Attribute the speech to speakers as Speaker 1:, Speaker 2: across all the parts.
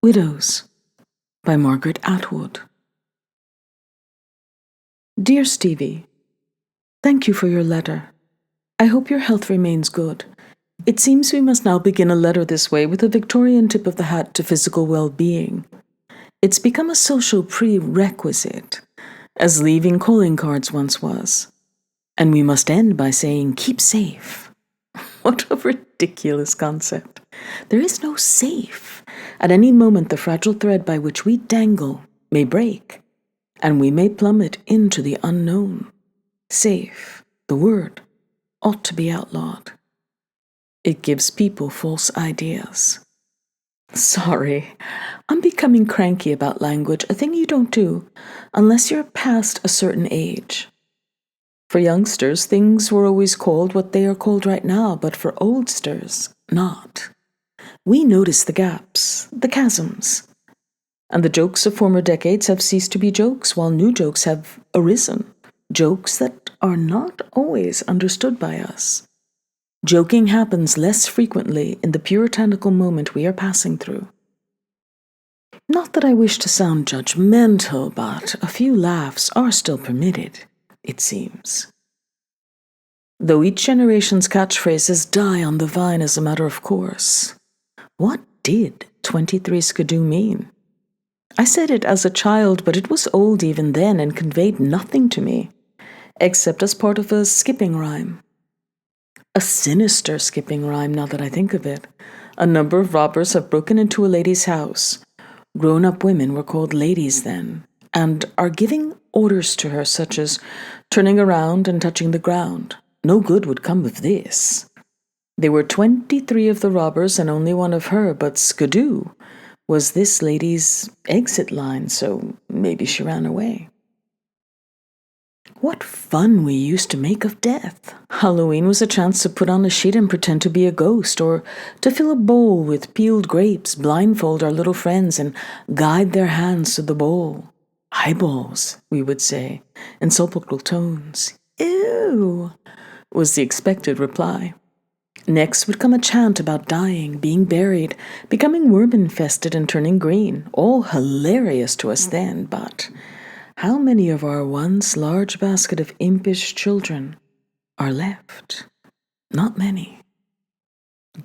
Speaker 1: Widows by Margaret Atwood. Dear Stevie, thank you for your letter. I hope your health remains good. It seems we must now begin a letter this way with a Victorian tip of the hat to physical well-being. It's become a social prerequisite, as leaving calling cards once was. And we must end by saying, keep safe. What a ridiculous concept. There is no safe. At any moment, the fragile thread by which we dangle may break, and we may plummet into the unknown. Safe, the word, ought to be outlawed. It gives people false ideas. Sorry, I'm becoming cranky about language, a thing you don't do unless you're past a certain age. For youngsters, things were always called what they are called right now, but for oldsters, not. We notice the gaps, the chasms, and the jokes of former decades have ceased to be jokes, while new jokes have arisen, jokes that are not always understood by us. Joking happens less frequently in the puritanical moment we are passing through. Not that I wish to sound judgmental, but a few laughs are still permitted, it seems. Though each generation's catchphrases die on the vine as a matter of course. What did 23 skidoo mean? I said it as a child, but it was old even then and conveyed nothing to me, except as part of a skipping rhyme. A sinister skipping rhyme, now that I think of it. A number of robbers have broken into a lady's house. Grown-up women were called ladies then, and are giving orders to her, such as turning around and touching the ground. No good would come of this. There were 23 of the robbers and only one of her, but skidoo was this lady's exit line, so maybe she ran away. What fun we used to make of death. Halloween was a chance to put on a sheet and pretend to be a ghost, or to fill a bowl with peeled grapes, blindfold our little friends, and guide their hands to the bowl. Eyeballs, we would say, in sepulchral tones. Ew, was the expected reply. Next would come a chant about dying, being buried, becoming worm-infested and turning green, all hilarious to us then, but how many of our once large basket of impish children are left? Not many.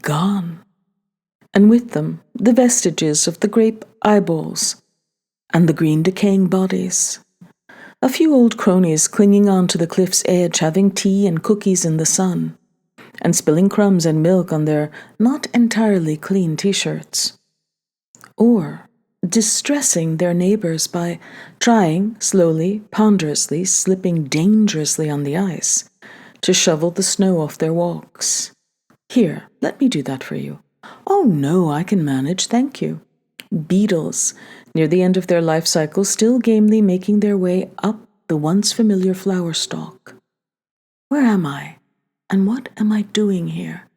Speaker 1: Gone. And with them, the vestiges of the grape eyeballs and the green decaying bodies. A few old cronies clinging on to the cliff's edge, having tea and cookies in the sun, and spilling crumbs and milk on their not entirely clean t-shirts. Or distressing their neighbors by trying, slowly, ponderously, slipping dangerously on the ice, to shovel the snow off their walks. Here, let me do that for you. Oh no, I can manage, thank you. Beetles, near the end of their life cycle, still gamely making their way up the once familiar flower stalk. Where am I? And what am I doing here?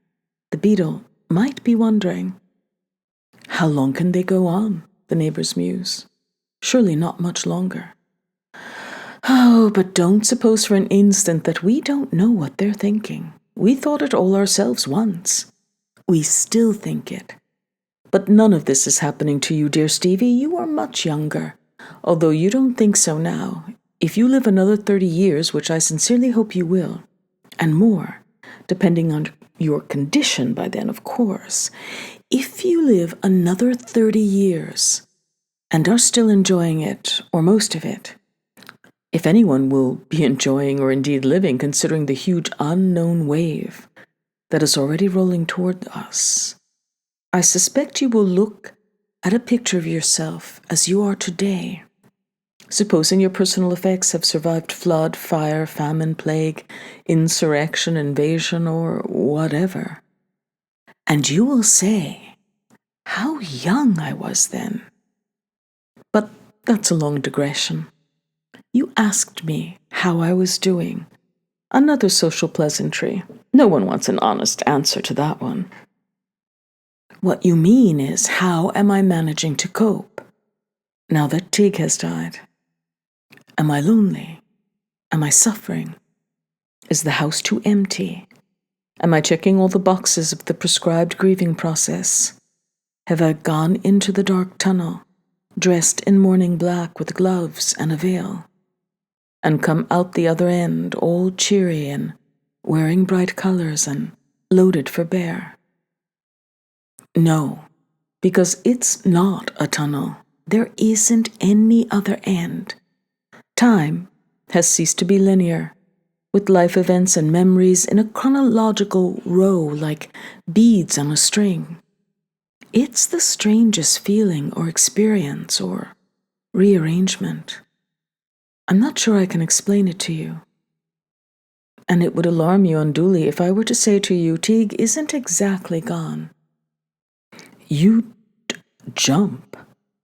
Speaker 1: The beetle might be wondering. How long can they go on? The neighbors muse. Surely not much longer. Oh, but don't suppose for an instant that we don't know what they're thinking. We thought it all ourselves once. We still think it. But none of this is happening to you, dear Stevie. You are much younger, although you don't think so now. If you live another 30 years, which I sincerely hope you will, and more, depending on your condition by then, of course. If you live another 30 years and are still enjoying it, or most of it, if anyone will be enjoying or indeed living, considering the huge unknown wave that is already rolling toward us, I suspect you will look at a picture of yourself as you are today. Supposing your personal effects have survived flood, fire, famine, plague, insurrection, invasion, or whatever. And you will say, how young I was then. But that's a long digression. You asked me how I was doing. Another social pleasantry. No one wants an honest answer to that one. What you mean is, how am I managing to cope now that Tig has died? Am I lonely? Am I suffering? Is the house too empty? Am I checking all the boxes of the prescribed grieving process? have I gone into the dark tunnel, dressed in morning black with gloves and a veil, and come out the other end all cheery and wearing bright colors and loaded for bear? No, because it's not a tunnel. There isn't any other end. Time has ceased to be linear, with life events and memories in a chronological row like beads on a string. It's the strangest feeling or experience or rearrangement. I'm not sure I can explain it to you. And it would alarm you unduly if I were to say to you, Teague isn't exactly gone. You'd jump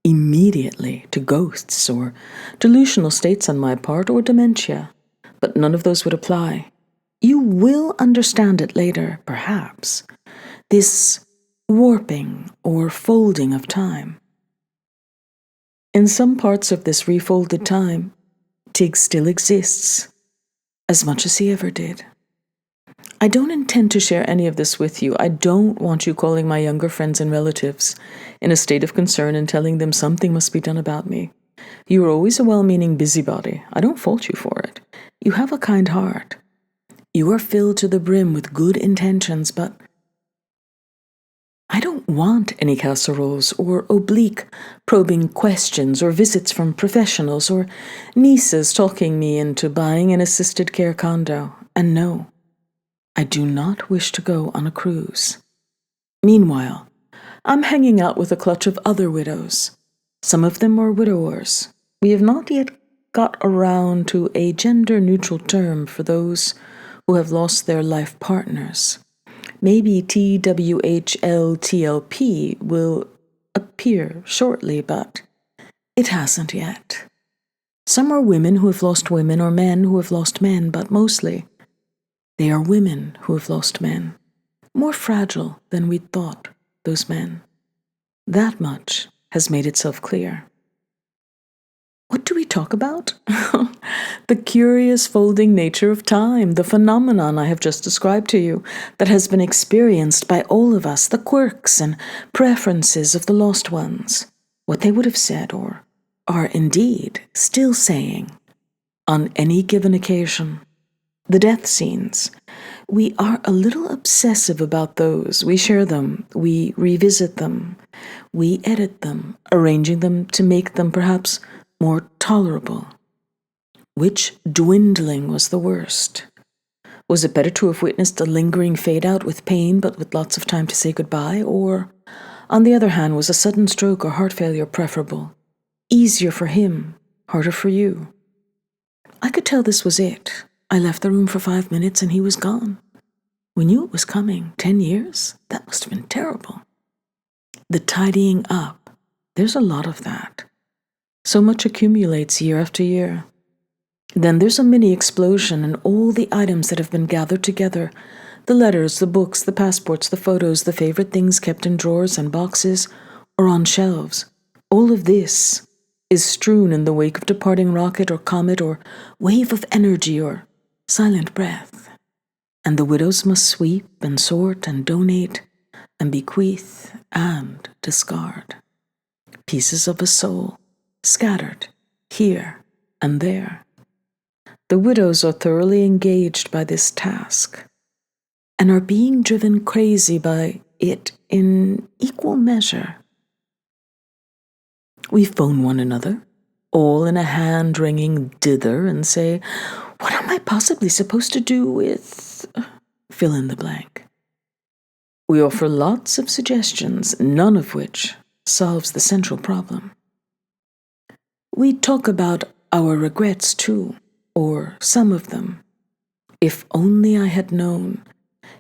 Speaker 1: immediately to ghosts or delusional states on my part or dementia, but none of those would apply. You will understand it later, perhaps, this warping or folding of time. In some parts of this refolded time, Tig still exists, as much as he ever did. I don't intend to share any of this with you. I don't want you calling my younger friends and relatives in a state of concern and telling them something must be done about me. You are always a well-meaning busybody. I don't fault you for it. You have a kind heart. You are filled to the brim with good intentions, but I don't want any casseroles or oblique probing questions or visits from professionals or nieces talking me into buying an assisted care condo. And no, I do not wish to go on a cruise. Meanwhile, I'm hanging out with a clutch of other widows. Some of them are widowers. We have not yet got around to a gender-neutral term for those who have lost their life partners. Maybe TWHLTLP will appear shortly, but it hasn't yet. Some are women who have lost women or men who have lost men, but mostly they are women who have lost men. More fragile than we'd thought, those men. That much has made itself clear. What do we talk about? The curious folding nature of time, the phenomenon I have just described to you, that has been experienced by all of us, the quirks and preferences of the lost ones, what they would have said or are indeed still saying on any given occasion. The death scenes. We are a little obsessive about those. We share them. We revisit them. We edit them, arranging them to make them perhaps more tolerable. Which dwindling was the worst? Was it better to have witnessed a lingering fade-out with pain but with lots of time to say goodbye? Or, on the other hand, was a sudden stroke or heart failure preferable? Easier for him, harder for you? I could tell this was it. I left the room for 5 minutes and he was gone. We knew it was coming. 10 years? That must have been terrible. The tidying up. There's a lot of that. So much accumulates year after year. Then there's a mini explosion and all the items that have been gathered together. The letters, the books, the passports, the photos, the favorite things kept in drawers and boxes or on shelves. All of this is strewn in the wake of departing rocket or comet or wave of energy or silent breath. And the widows must sweep and sort and donate and bequeath and discard. Pieces of a soul, scattered here and there. The widows are thoroughly engaged by this task and are being driven crazy by it in equal measure. We phone one another, all in a hand-wringing dither, and say, "What am I possibly supposed to do with..." fill in the blank. We offer lots of suggestions, none of which solves the central problem. We talk about our regrets too, or some of them. If only I had known,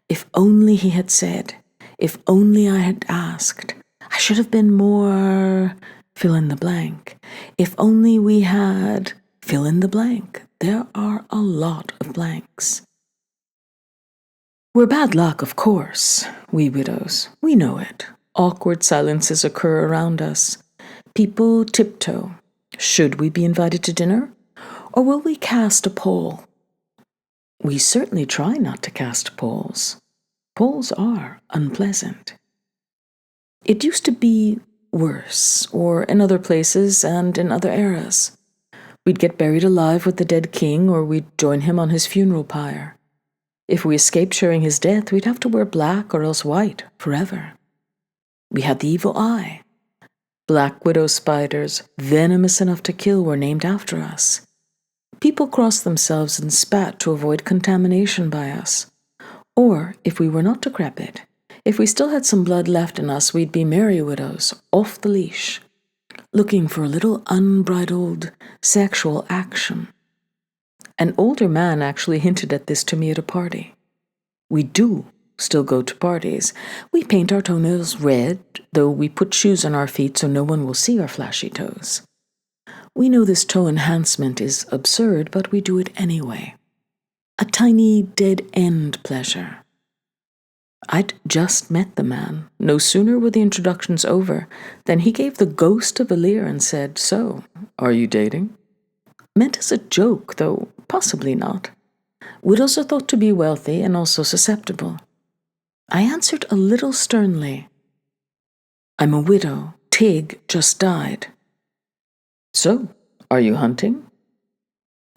Speaker 1: if only he had said, if only I had asked, I should have been more... fill in the blank. If only we had... fill in the blank. There are a lot of blanks. We're bad luck, of course, we widows. We know it. Awkward silences occur around us. People tiptoe. Should we be invited to dinner? Or will we cast a poll? We certainly try not to cast polls. Polls are unpleasant. It used to be worse, or in other places and in other eras. We'd get buried alive with the dead king, or we'd join him on his funeral pyre. If we escaped sharing his death, we'd have to wear black or else white forever. We had the evil eye. Black widow spiders, venomous enough to kill, were named after us. People crossed themselves and spat to avoid contamination by us. Or, if we were not decrepit, if we still had some blood left in us, we'd be merry widows, off the leash, looking for a little unbridled sexual action. An older man actually hinted at this to me at a party. We do still go to parties. We paint our toenails red, though we put shoes on our feet so no one will see our flashy toes. We know this toe enhancement is absurd, but we do it anyway. A tiny dead-end pleasure. I'd just met the man. No sooner were the introductions over than he gave the ghost of a leer and said, "So, are you dating?" Meant as a joke, though possibly not. Widows are thought to be wealthy and also susceptible. I answered a little sternly, "I'm a widow. Tig just died." "So, are you hunting?"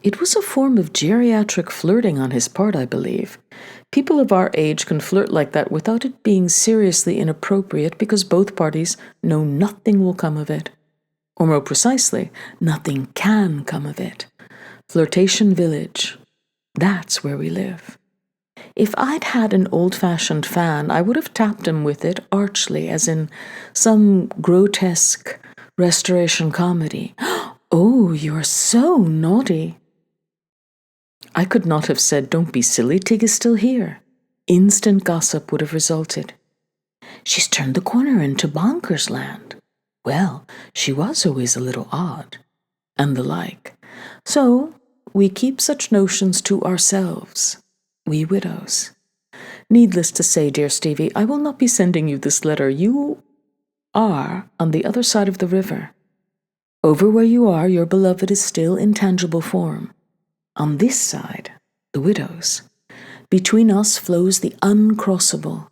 Speaker 1: It was a form of geriatric flirting on his part, I believe. People of our age can flirt like that without it being seriously inappropriate because both parties know nothing will come of it. Or more precisely, nothing can come of it. Flirtation Village. That's where we live. If I'd had an old-fashioned fan, I would have tapped him with it archly, as in some grotesque restoration comedy. "Oh, you're so naughty." I could not have said, "Don't be silly, Tig is still here." Instant gossip would have resulted. "She's turned the corner into bonkers land." "Well, she was always a little odd." And the like. So, we keep such notions to ourselves, we widows. Needless to say, dear Stevie, I will not be sending you this letter. You are on the other side of the river. Over where you are, your beloved is still in tangible form. On this side, the widow's. Between us flows the uncrossable.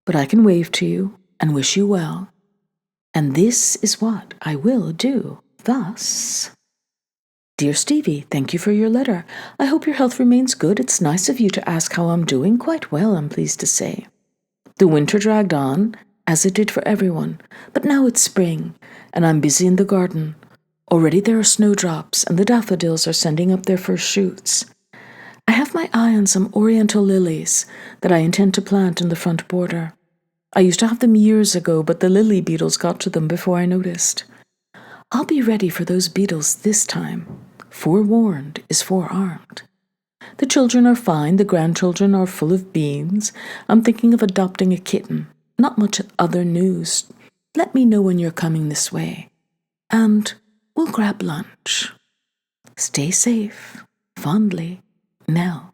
Speaker 1: But I can wave to you and wish you well. And this is what I will do. Thus, Dear Stevie, thank you for your letter. I hope your health remains good. It's nice of you to ask how I'm doing. Quite well, I'm pleased to say. The winter dragged on, as it did for everyone, but now it's spring, and I'm busy in the garden. Already there are snowdrops, and the daffodils are sending up their first shoots. I have my eye on some oriental lilies that I intend to plant in the front border. I used to have them years ago, but the lily beetles got to them before I noticed. I'll be ready for those beetles this time. Forewarned is forearmed. The children are fine, the grandchildren are full of beans. I'm thinking of adopting a kitten. Not much other news. Let me know when you're coming this way. And we'll grab lunch. Stay safe. Fondly, Nell.